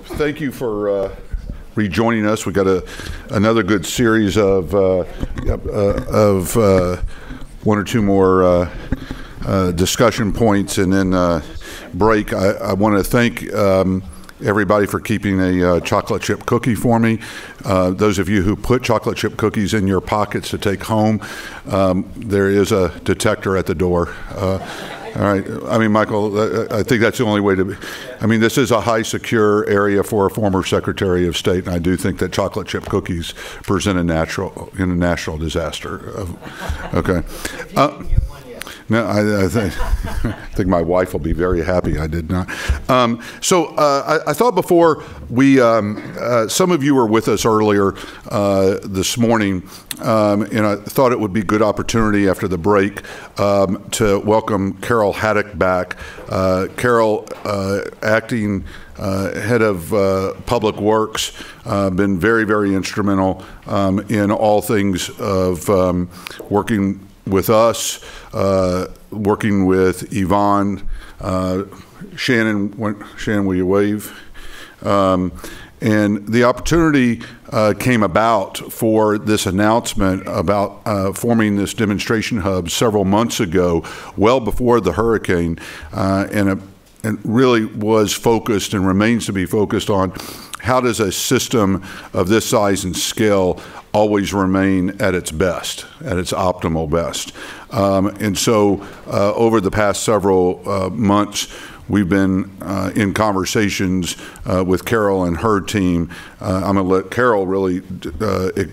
Thank you for rejoining us. We got another good series of one or two more discussion points, and then break. I want to thank everybody for keeping a chocolate chip cookie for me. Those of you who put chocolate chip cookies in your pockets to take home, there is a detector at the door. All right. I mean, Michael, I think that's the only way to be. I mean, this is a high secure area for a former Secretary of State, and I do think that chocolate chip cookies present a national disaster. Okay. No, I think my wife will be very happy I did not. So I thought before we, some of you were with us earlier this morning, and I thought it would be a good opportunity after the break to welcome Carol Haddock back. Carol, acting head of Public Works, been very, very instrumental in all things of working with us, working with Yvonne, Shannon, will you wave? And the opportunity came about for this announcement about forming this demonstration hub several months ago, well before the hurricane, and really was focused and remains to be focused on how does a system of this size and scale always remain at its best, at its optimal best. And so over the past several months, we've been in conversations with Carol and her team. I'm going to let Carol really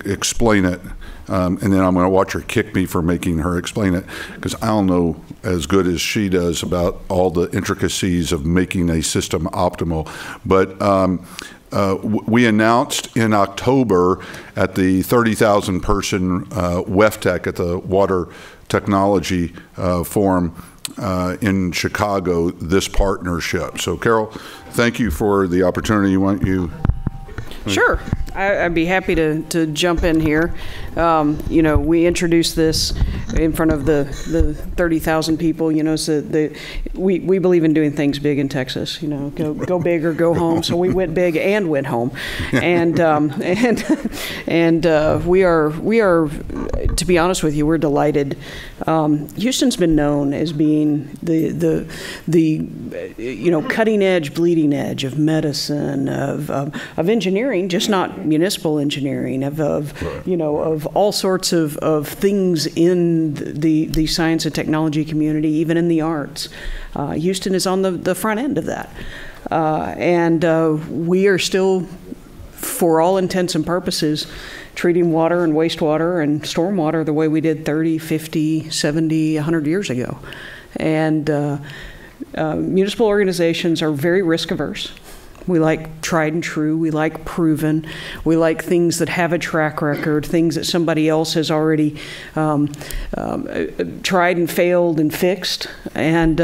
explain it, and then I'm going to watch her kick me for making her explain it, because I don't know as good as she does about all the intricacies of making a system optimal. But we announced in October at the 30,000 person WEFTEC at the Water Technology Forum in Chicago this partnership. So Carol, thank you for the opportunity. Sure. I'd be happy to jump in here. You know, we introduced this in front of the 30,000 people. You know, so we believe in doing things big in Texas. You know, go big or go home. So we went big and went home, and we are, to be honest with you, we're delighted. Houston's been known as being the you know, cutting edge, bleeding edge of medicine, of engineering, just not municipal engineering, of you know, of all sorts of things in the science and technology community, even in the arts. Houston is on the front end of that, and we are still, for all intents and purposes, treating water and wastewater and stormwater the way we did 30, 50, 70, 100 years ago. And municipal organizations are very risk averse. We like tried and true. We like proven. We like things that have a track record, things that somebody else has already tried and failed and fixed. And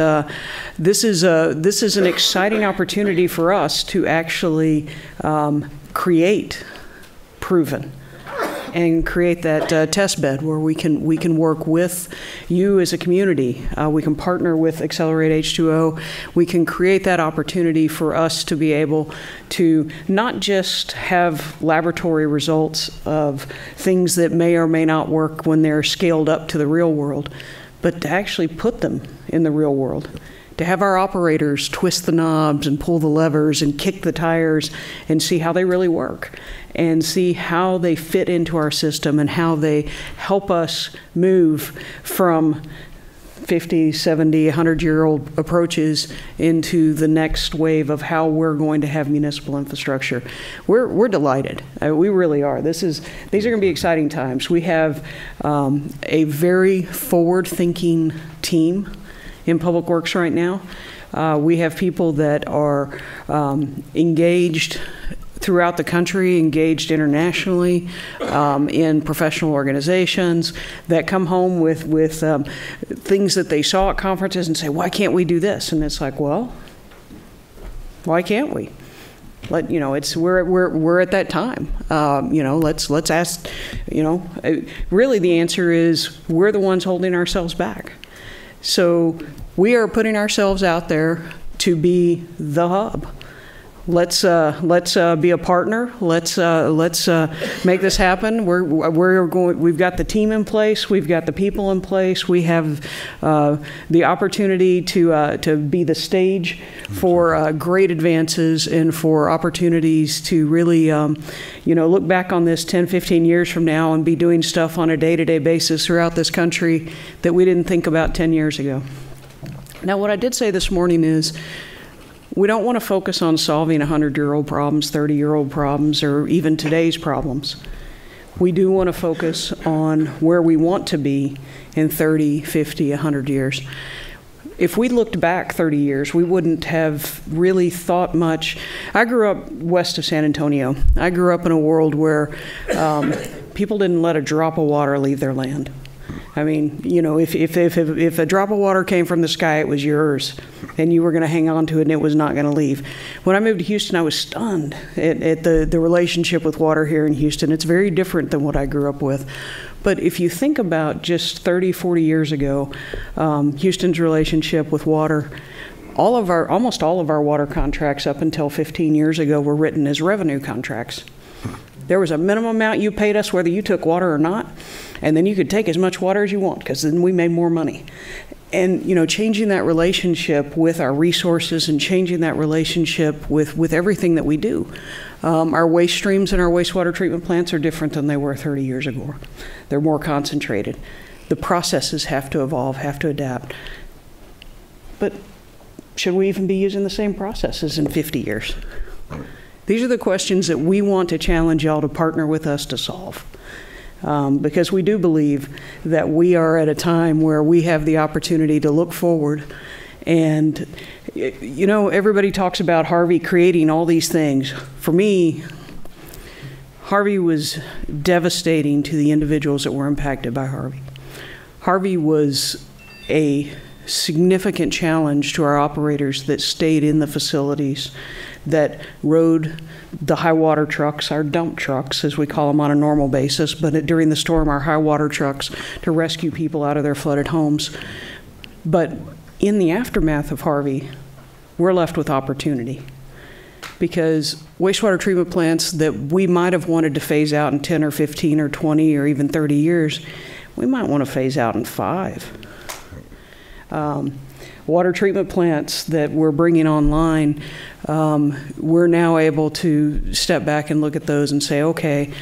this is an exciting opportunity for us to actually create proven and create that test bed where we can work with you as a community. We can partner with Accelerate H2O. We can create that opportunity for us to be able to not just have laboratory results of things that may or may not work when they're scaled up to the real world, but to actually put them in the real world. To have our operators twist the knobs and pull the levers and kick the tires and see how they really work, and see how they fit into our system and how they help us move from 50, 70, 100-year-old approaches into the next wave of how we're going to have municipal infrastructure. We're delighted. We really are. These are going to be exciting times. We have a very forward-thinking team in Public Works right now. We have people that are engaged throughout the country, engaged internationally, in professional organizations that come home with things that they saw at conferences and say, why can't we do this? And it's like, well, why can't we? You know, we're at that time. You know, let's ask. You know, really the answer is we're the ones holding ourselves back. So we are putting ourselves out there to be the hub. Let's be a partner. Let's make this happen. We've got the team in place. We've got the people in place. We have the opportunity to be the stage for great advances and for opportunities to really, look back on this 10, 15 years from now and be doing stuff on a day-to-day basis throughout this country that we didn't think about 10 years ago. Now, what I did say this morning is, we don't want to focus on solving 100-year-old problems, 30-year-old problems, or even today's problems. We do want to focus on where we want to be in 30, 50, 100 years. If we looked back 30 years, we wouldn't have really thought much. I grew up west of San Antonio. I grew up in a world where people didn't let a drop of water leave their land. I mean, if a drop of water came from the sky, it was yours, and you were going to hang on to it, and it was not going to leave. When I moved to Houston, I was stunned at the relationship with water here in Houston. It's very different than what I grew up with. But if you think about just 30, 40 years ago, Houston's relationship with water, almost all of our water contracts up until 15 years ago were written as revenue contracts. There was a minimum amount you paid us whether you took water or not, and then you could take as much water as you want, because then we made more money. And changing that relationship with our resources and changing that relationship with everything that we do. Our waste streams and our wastewater treatment plants are different than they were 30 years ago. They're more concentrated. The processes have to evolve, have to adapt. But should we even be using the same processes in 50 years? These are the questions that we want to challenge y'all to partner with us to solve. Because we do believe that we are at a time where we have the opportunity to look forward. And, everybody talks about Harvey creating all these things. For me, Harvey was devastating to the individuals that were impacted by Harvey. Harvey was a significant challenge to our operators that stayed in the facilities, that rode the high water trucks, our dump trucks, as we call them on a normal basis, but during the storm, our high water trucks to rescue people out of their flooded homes. But in the aftermath of Harvey, we're left with opportunity, because wastewater treatment plants that we might have wanted to phase out in 10 or 15 or 20 or even 30 years, we might want to phase out in 5. Water treatment plants that we're bringing online, we're now able to step back and look at those and say, okay,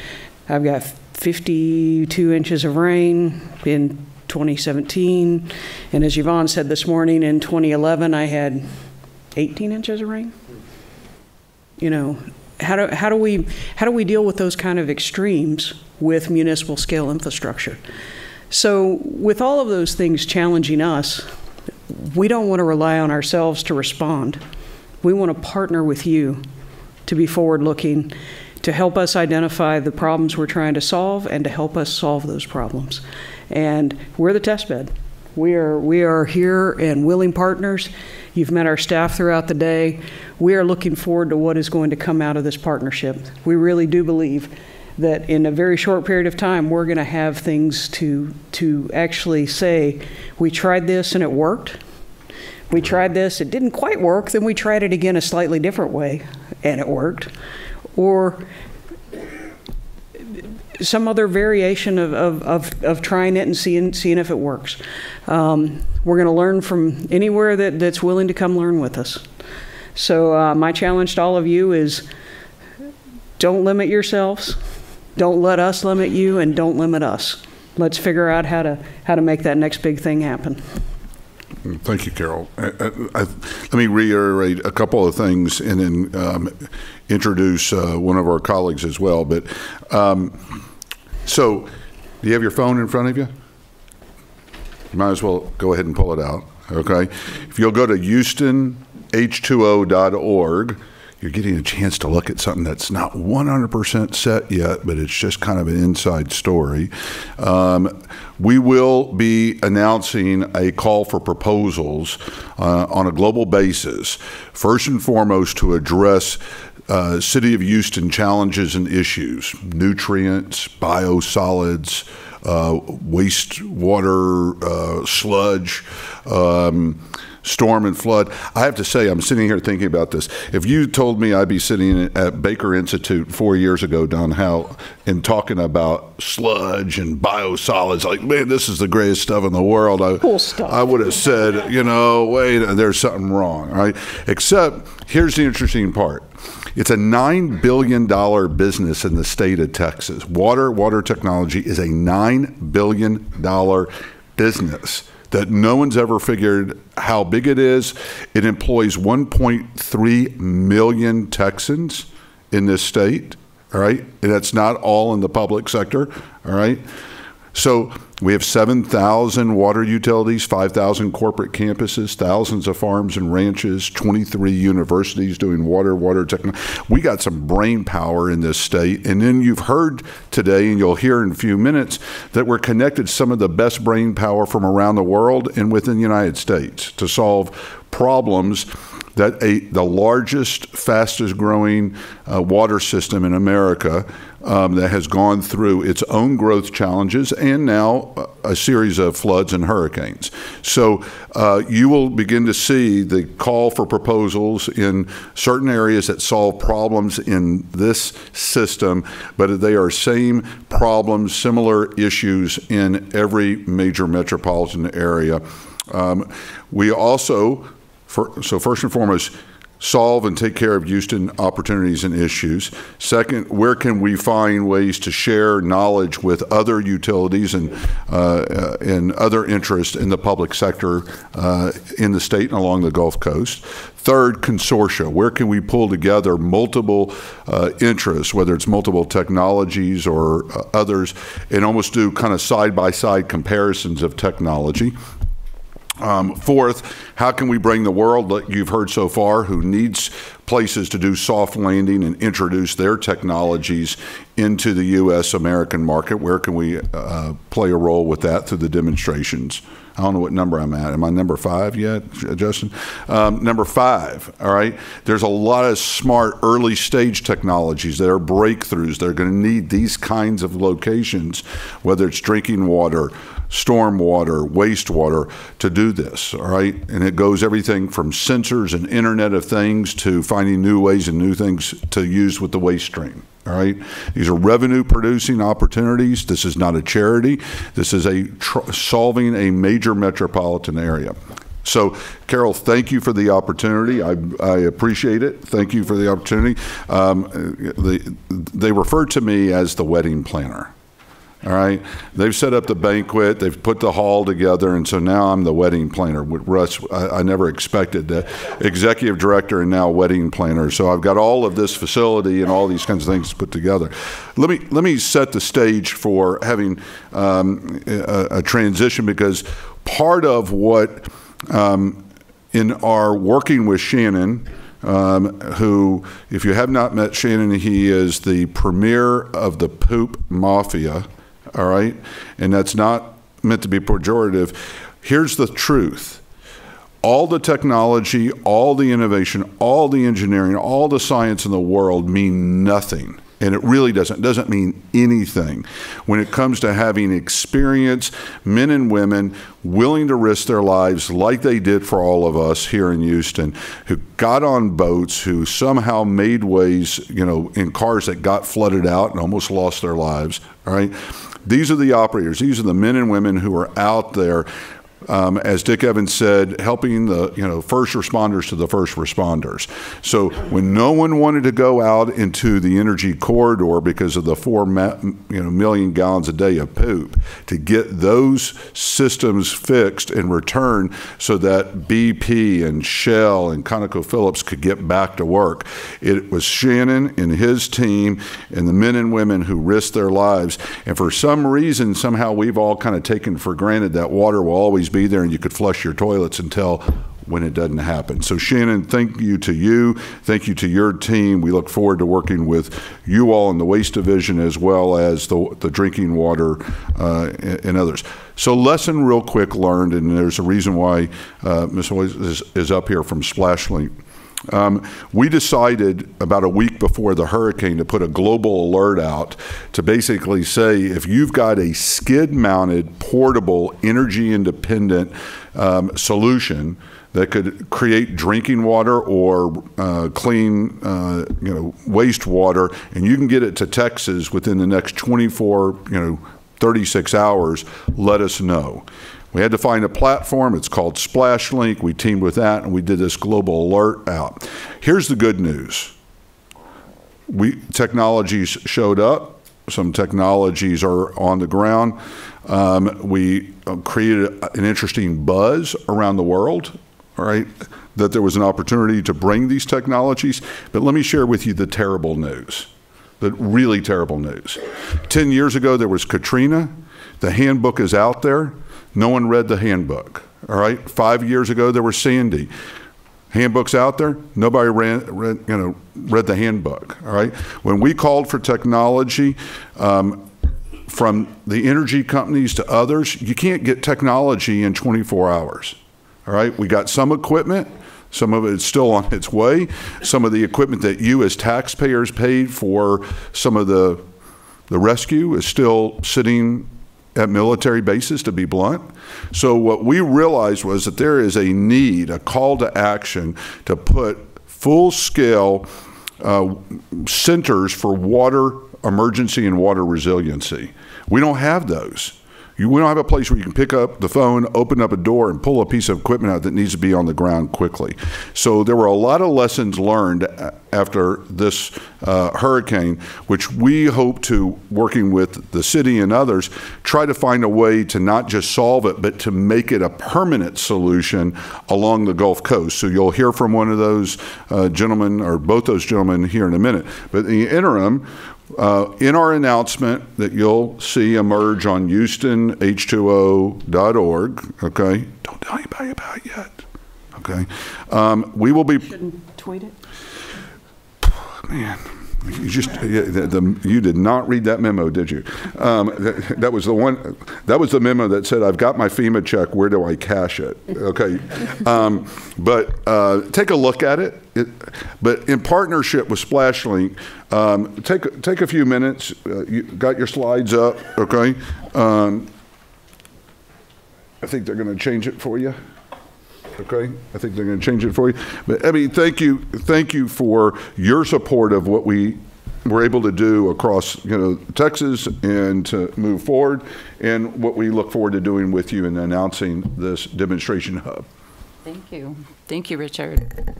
I've got 52 inches of rain in 2017, and as Yvonne said this morning, in 2011 I had 18 inches of rain. How do we deal with those kind of extremes with municipal scale infrastructure? So with all of those things challenging us, we don't want to rely on ourselves to respond. We want to partner with you to be forward-looking, to help us identify the problems we're trying to solve and to help us solve those problems. And we're the test bed. We are here and willing partners. You've met our staff throughout the day. We are looking forward to what is going to come out of this partnership. We really do believe that in a very short period of time, we're going to have things to actually say, we tried this and it worked. We tried this, it didn't quite work, then we tried it again a slightly different way and it worked. Or some other variation of trying it and seeing if it works. We're going to learn from anywhere that's willing to come learn with us. So my challenge to all of you is, don't limit yourselves. Don't let us limit you, and don't limit us. Let's figure out how to make that next big thing happen. Thank you, Carol. Let me reiterate a couple of things and then introduce one of our colleagues as well. But so, do you have your phone in front of you? You might as well go ahead and pull it out. Okay. If you'll go to HoustonH2O.org. You're getting a chance to look at something that's not 100% set yet, but it's just kind of an inside story. We will be announcing a call for proposals on a global basis, first and foremost to address City of Houston challenges and issues, nutrients, biosolids, wastewater, sludge, storm and flood. I have to say, I'm sitting here thinking about this. If you told me I'd be sitting at Baker Institute 4 years ago, Don Howe, and talking about sludge and biosolids, like, man, this is the greatest stuff in the world, cool stuff. I would have said, you know, wait, there's something wrong, right? Except, here's the interesting part. It's a $9 billion business in the state of Texas. Water technology is a $9 billion business that no one's ever figured how big it is. It employs 1.3 million Texans in this state, all right? And that's not all in the public sector, all right? So we have 7,000 water utilities, 5,000 corporate campuses, thousands of farms and ranches, 23 universities doing water technology. We got some brain power in this state. And then you've heard today, and you'll hear in a few minutes, that we're connected to some of the best brain power from around the world and within the United States to solve problems that the largest, fastest growing water system in America that has gone through its own growth challenges and now a series of floods and hurricanes. So you will begin to see the call for proposals in certain areas that solve problems in this system, but they are same problems, similar issues in every major metropolitan area. We also, so first and foremost, solve and take care of Houston opportunities and issues. Second, where can we find ways to share knowledge with other utilities and other interests in the public sector in the state and along the Gulf Coast? Third, consortia. Where can we pull together multiple interests, whether it's multiple technologies or others, and almost do kind of side-by-side comparisons of technology? Fourth, how can we bring the world, like you've heard so far, who needs places to do soft landing and introduce their technologies into the U.S. American market? Where can we play a role with that through the demonstrations? I don't know what number I'm at. Am I number 5 yet, Justin? Number 5, all right? There's a lot of smart early stage technologies that are breakthroughs. They're going to need these kinds of locations, whether it's drinking water, storm water, wastewater, to do this, all right? And it goes everything from sensors and Internet of Things to finding new ways and new things to use with the waste stream. All right, these are revenue-producing opportunities. This is not a charity. This is solving a major metropolitan area. So, Carol, thank you for the opportunity. I appreciate it. Thank you for the opportunity. They refer to me as the wedding planner. All right, they've set up the banquet, they've put the hall together, and so now I'm the wedding planner. With Russ, I never expected that. Executive director and now wedding planner. So I've got all of this facility and all these kinds of things put together. Let me set the stage for having a transition, because part of what in our working with Shannon, who, if you have not met Shannon, he is the premier of the poop mafia. All right, and that's not meant to be pejorative. Here's the truth. All the technology, all the innovation, all the engineering, all the science in the world mean nothing. And it really doesn't mean anything when it comes to having experienced men and women willing to risk their lives like they did for all of us here in Houston, who got on boats, who somehow made ways, you know, in cars that got flooded out and almost lost their lives, all right? These are the operators. These are the men and women who are out there, as Dick Evans said, helping the first responders to the first responders. So when no one wanted to go out into the energy corridor because of the 4 million gallons a day of poop, to get those systems fixed in return so that BP and Shell and ConocoPhillips could get back to work, it was Shannon and his team and the men and women who risked their lives. And for some reason, somehow we've all kind of taken for granted that water will always be there and you could flush your toilets until when it doesn't happen. So Shannon, thank you to you. Thank you to your team. We look forward to working with you all in the waste division as well as the drinking water and others. So lesson real quick learned, and there's a reason why Ms. Hoyes is up here from SplashLink. We decided about a week before the hurricane to put a global alert out to basically say, if you've got a skid-mounted, portable, energy-independent solution that could create drinking water or clean, wastewater, and you can get it to Texas within the next 24, 36 hours, let us know. We had to find a platform. It's called SplashLink. We teamed with that, and we did this global alert out. Here's the good news. Technologies showed up. Some technologies are on the ground. We created an interesting buzz around the world, all right, that there was an opportunity to bring these technologies. But let me share with you the terrible news, the really terrible news. 10 years ago, there was Katrina. The handbook is out there. No one read the handbook, all right? 5 years ago, there was Sandy. Handbook's out there. Nobody read the handbook, all right? When we called for technology from the energy companies to others, you can't get technology in 24 hours, all right? We got some equipment. Some of it is still on its way. Some of the equipment that you as taxpayers paid for some of the rescue is still sitting at military bases, to be blunt. So what we realized was that there is a need, a call to action, to put full-scale centers for water emergency and water resiliency. We don't have those. We don't have a place where you can pick up the phone, open up a door, and pull a piece of equipment out that needs to be on the ground quickly. So there were a lot of lessons learned after this hurricane, which we hope to, working with the city and others, try to find a way to not just solve it, but to make it a permanent solution along the Gulf Coast. So you'll hear from one of those gentlemen, or both those gentlemen, here in a minute. But in the interim, in our announcement that you'll see emerge on HoustonH2O.org, okay? Don't tell anybody about it yet, okay? We will be... Shouldn't tweet it? Man, you did not read that memo, did you? That was the one. That was the memo that said, "I've got my FEMA check. Where do I cash it?" Okay, but take a look at it. But in partnership with SplashLink, take a few minutes. You got your slides up, okay? I think they're going to change it for you. Okay, I think they're going to change it for you. But I mean, thank you for your support of what we were able to do across Texas and to move forward, and what we look forward to doing with you in announcing this demonstration hub. Thank you, Richard.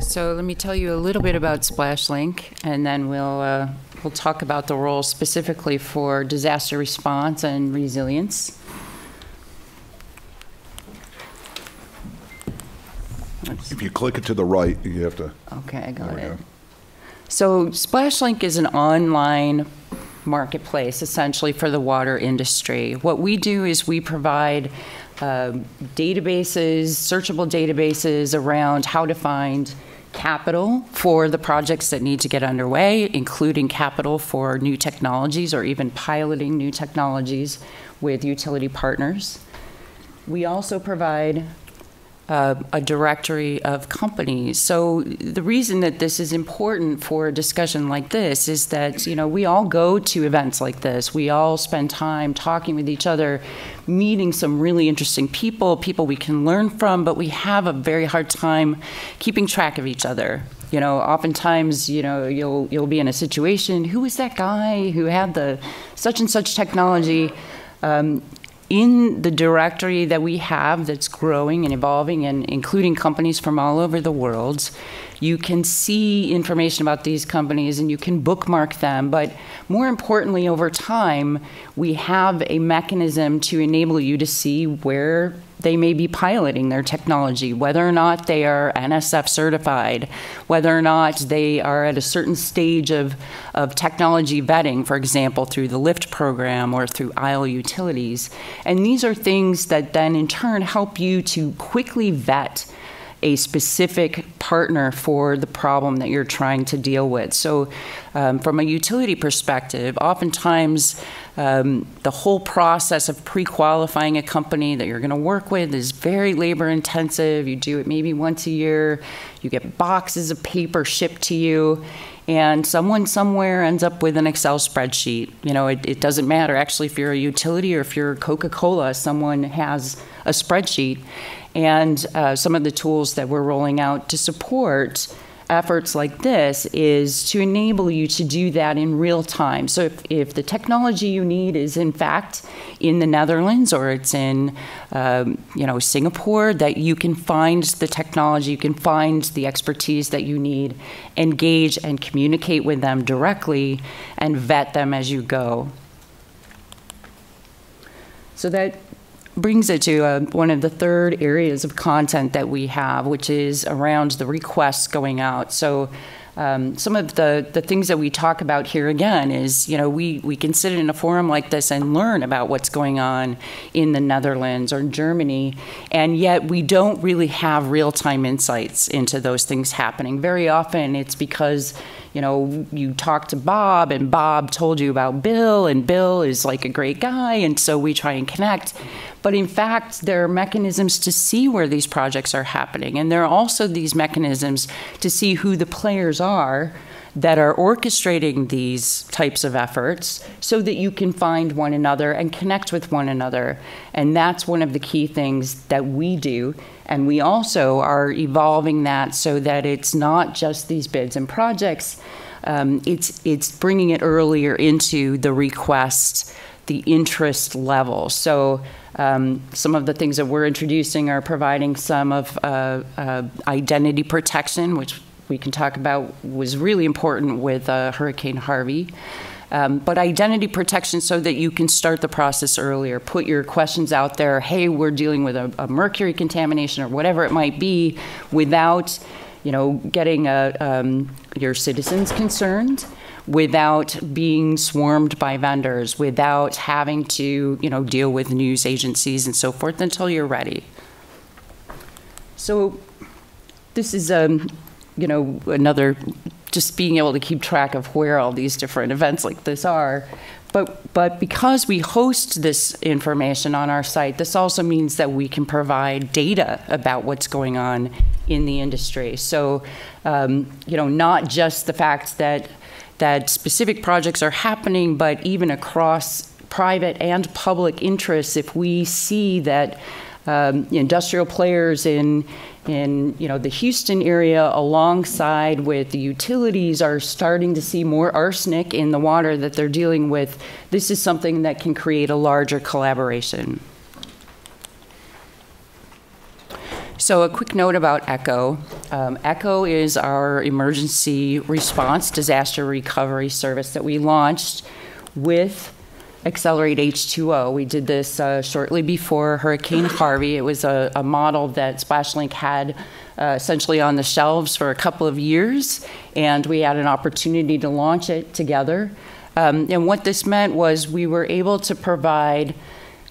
So let me tell you a little bit about SplashLink, and then we'll talk about the role specifically for disaster response and resilience. If you click it to the right, you have to. Okay, I got it. So SplashLink is an online marketplace, essentially, for the water industry. What we do is we provide databases, searchable databases around how to find capital for the projects that need to get underway, including capital for new technologies or even piloting new technologies with utility partners. We also provide a directory of companies. So the reason that this is important for a discussion like this is that, we all go to events like this. We all spend time talking with each other, meeting some really interesting people we can learn from, but we have a very hard time keeping track of each other. Oftentimes, you'll be in a situation, who is that guy who had the such and such technology? In the directory that we have that's growing and evolving and including companies from all over the world, you can see information about these companies and you can bookmark them. But more importantly, over time, we have a mechanism to enable you to see where they may be piloting their technology, whether or not they are NSF certified, whether or not they are at a certain stage of technology vetting, for example, through the LIFT program or through IL utilities. And these are things that then in turn help you to quickly vet a specific partner for the problem that you're trying to deal with. So from a utility perspective, oftentimes the whole process of pre-qualifying a company that you're going to work with is very labor intensive. You do it maybe once a year. You get boxes of paper shipped to you, and someone somewhere ends up with an Excel spreadsheet. It doesn't matter actually if you're a utility or if you're Coca-Cola, someone has a spreadsheet. And some of the tools that we're rolling out to support efforts like this is to enable you to do that in real time. So if the technology you need is in fact in the Netherlands or it's in Singapore, that you can find the technology, you can find the expertise that you need, engage and communicate with them directly, and vet them as you go. So that brings it to one of the third areas of content that we have, which is around the requests going out. So some of the things that we talk about here again is, we can sit in a forum like this and learn about what's going on in the Netherlands or Germany, and yet we don't really have real-time insights into those things happening. Very often it's because you talk to Bob, and Bob told you about Bill, and Bill is like a great guy, and so we try and connect. But in fact, there are mechanisms to see where these projects are happening, and there are also these mechanisms to see who the players are that are orchestrating these types of efforts so that you can find one another and connect with one another. And that's one of the key things that we do. And we also are evolving that so that it's not just these bids and projects, it's bringing it earlier into the request, the interest level. So some of the things that we're introducing are providing some of identity protection, which we can talk about was really important with Hurricane Harvey. But identity protection so that you can start the process earlier. Put your questions out there. Hey, we're dealing with a mercury contamination or whatever it might be, without, getting your citizens concerned, without being swarmed by vendors, without having to, deal with news agencies and so forth until you're ready. So this is another, just being able to keep track of where all these different events like this are. But because we host this information on our site, this also means that we can provide data about what's going on in the industry. So, not just the fact that specific projects are happening, but even across private and public interests, if we see that industrial players in the Houston area alongside with the utilities are starting to see more arsenic in the water that they're dealing with, this is something that can create a larger collaboration. So a quick note about ECHO. ECHO is our emergency response disaster recovery service that we launched with Accelerate H2O. We did this shortly before Hurricane Harvey. It was a model that SplashLink had essentially on the shelves for a couple of years, and we had an opportunity to launch it together. And what this meant was we were able to provide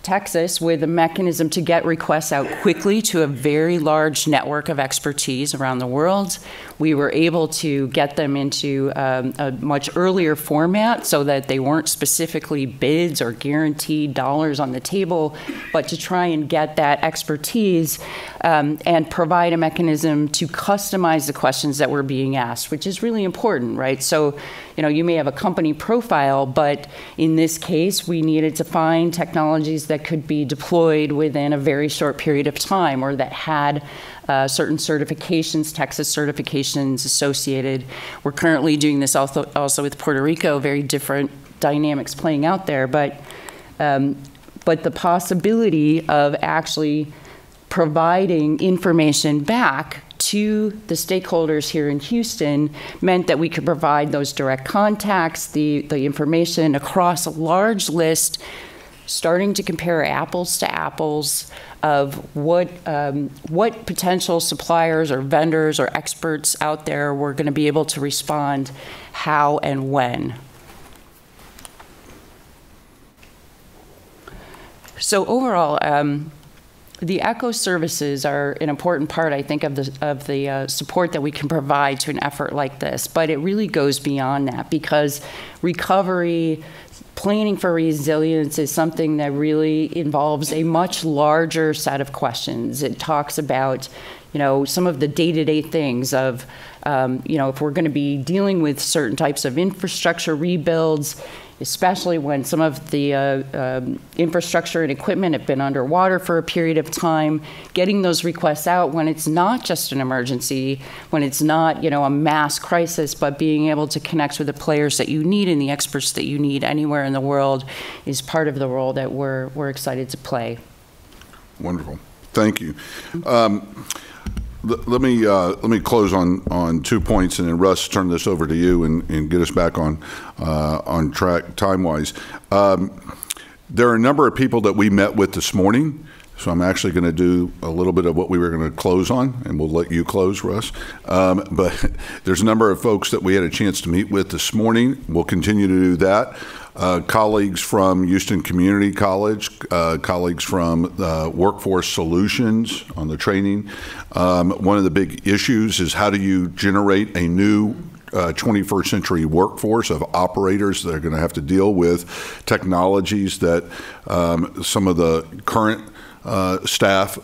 Texas with a mechanism to get requests out quickly to a very large network of expertise around the world. We were able to get them into a much earlier format so that they weren't specifically bids or guaranteed dollars on the table, but to try and get that expertise and provide a mechanism to customize the questions that were being asked, which is really important, right? So, you may have a company profile, but in this case, we needed to find technologies that could be deployed within a very short period of time, or that had certain certifications, Texas certifications associated. We're currently doing this also with Puerto Rico, very different dynamics playing out there, but the possibility of actually providing information back to the stakeholders here in Houston meant that we could provide those direct contacts, the information across a large list, starting to compare apples to apples of what potential suppliers or vendors or experts out there were going to be able to respond, how and when. So overall, the ECHO services are an important part, I think, of the support that we can provide to an effort like this. But it really goes beyond that, because recovery, planning for resilience is something that really involves a much larger set of questions. It talks about, some of the day-to-day things of, if we're going to be dealing with certain types of infrastructure rebuilds, especially when some of the infrastructure and equipment have been underwater for a period of time, getting those requests out when it's not just an emergency, when it's not, a mass crisis, but being able to connect with the players that you need and the experts that you need anywhere in the world is part of the role that we're excited to play. Wonderful. Thank you. Let me close on 2 points, and then Russ, turn this over to you and get us back on track time-wise. There are a number of people that we met with this morning, so I'm actually going to do a little bit of what we were going to close on, and we'll let you close, Russ. But there's a number of folks that we had a chance to meet with this morning. We'll continue to do that. Colleagues from Houston Community College, colleagues from Workforce Solutions on the training. One of the big issues is how do you generate a new 21st century workforce of operators that are going to have to deal with technologies that some of the current staff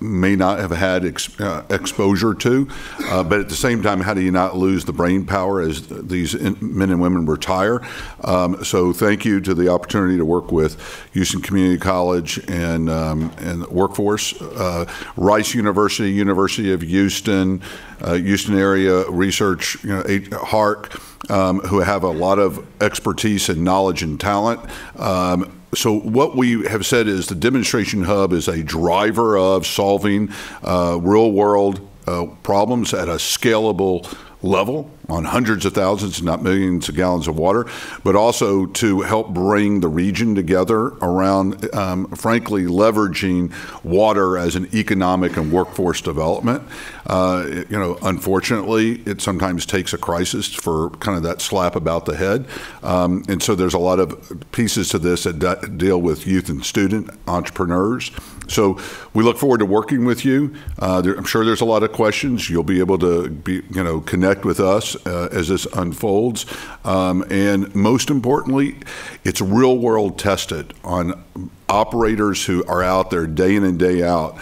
may not have had exposure to, but at the same time, how do you not lose the brain power as these men and women retire? So thank you to the opportunity to work with Houston Community College and Workforce, Rice University, University of Houston, Houston Area Research, HARC, who have a lot of expertise and knowledge and talent. So what we have said is the demonstration hub is a driver of solving real-world problems at a scalable level on hundreds of thousands, not millions of gallons of water, but also to help bring the region together around, frankly, leveraging water as an economic and workforce development. Unfortunately, it sometimes takes a crisis for kind of that slap about the head. And so there's a lot of pieces to this that deal with youth and student entrepreneurs. So we look forward to working with you. I'm sure there's a lot of questions. You'll be able to connect with us as this unfolds. And most importantly, it's real world tested on operators who are out there day in and day out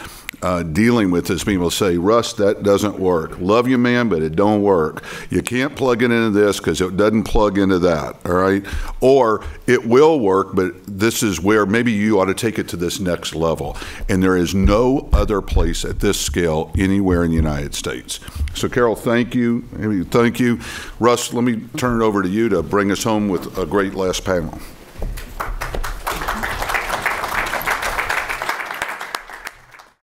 dealing with this. People say, Russ, that doesn't work. Love you, man, but it don't work. You can't plug it into this because it doesn't plug into that, all right? Or it will work, but this is where maybe you ought to take it to this next level. And there is no other place at this scale anywhere in the United States. So, Carol, thank you. Thank you. Russ, let me turn it over to you to bring us home with a great last panel.